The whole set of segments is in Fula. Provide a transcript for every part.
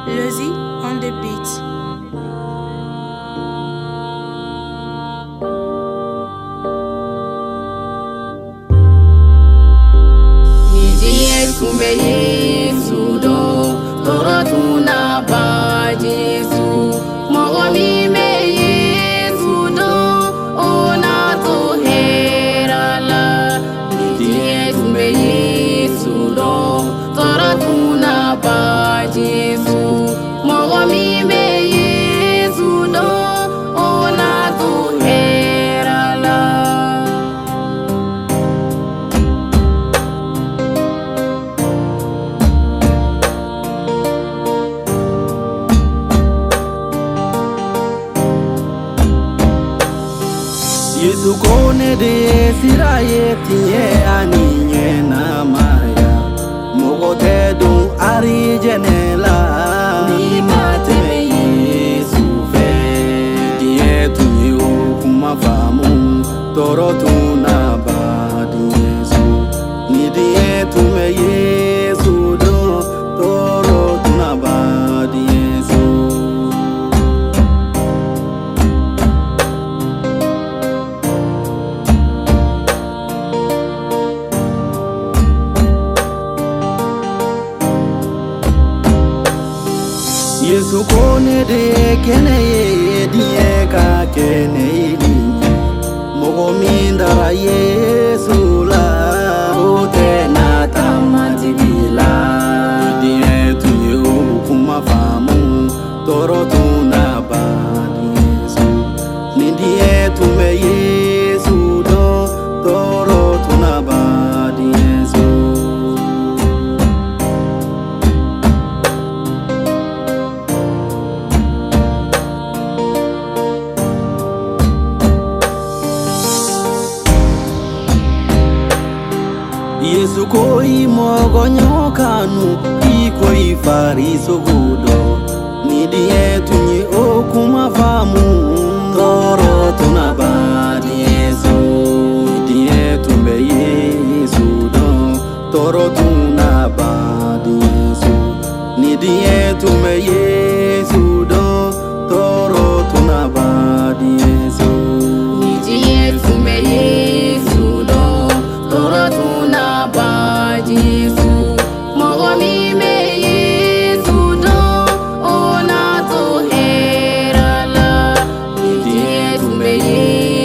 Lizzy on the beat. Kumbe Yesu do torotuna ba Yesu mogomi me Yesu do ona to herala Nidiye kumbe Yesu do torotuna ba Yesu mogomi me Yesu do ona to herala Yesu kone de siraye tiye aniye na maya mogo te dun ari jenela ni mateme Yesu fe diye tuni o kuma famu toro tuna ba di Yesu ni diye tume Yesu do toro tuna ba di Yesu. Yesu kone de kene ye die ka kene ili mogo mindara Yesu la ote na tamati bila die tu ye kuma famu toro tuna ba Yesu ni die tu me Yesu do toro tuna ba Yesu. Yesu koi mogonyo kanu ikoi fariso gudo nidie tunye okuma famu toro tunabadi Yesu nidie tumbe Yesu do toro tunabadi Yesu nidie tumbe Yesu do toro tunabadi Yesu nidie tumbe Yesu do toro tunabadi Yesu mogomi me Yesu do ona to herala nidie tumbe Yesu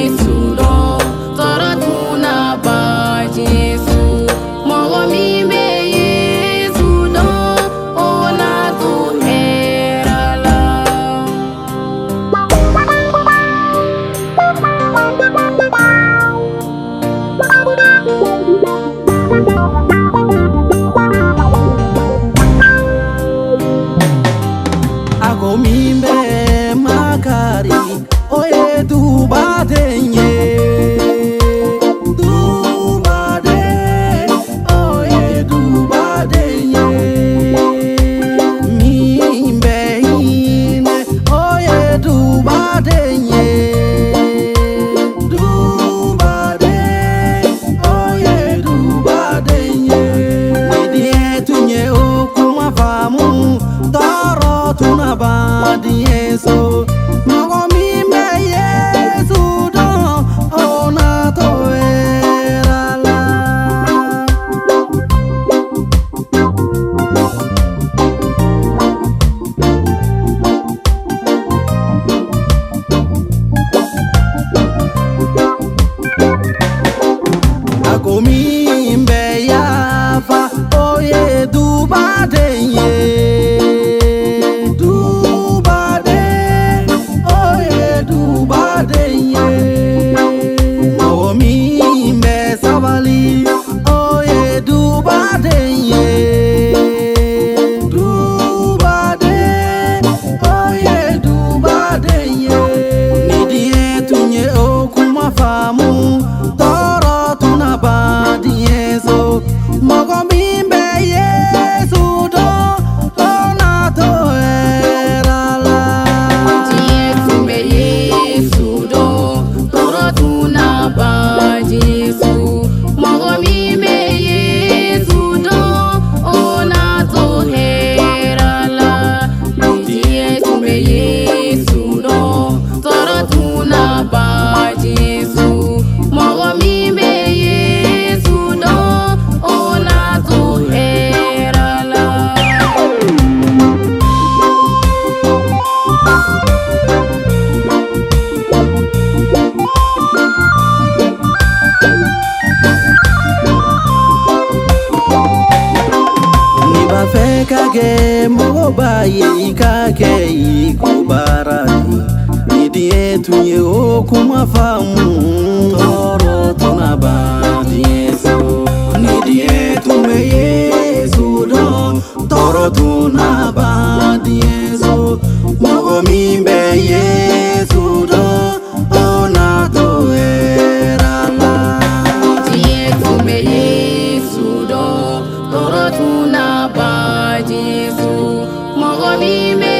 ye mogo baye ikake ikubarani Nidie tunye okuma famu toro tunabadi Yesu Nidie tume Yesu do toro tunabadi Yesu mogo mimbe Yesu do ona to erala Nidie tume Yesu do toro tunabadi Yesu mogo mimbe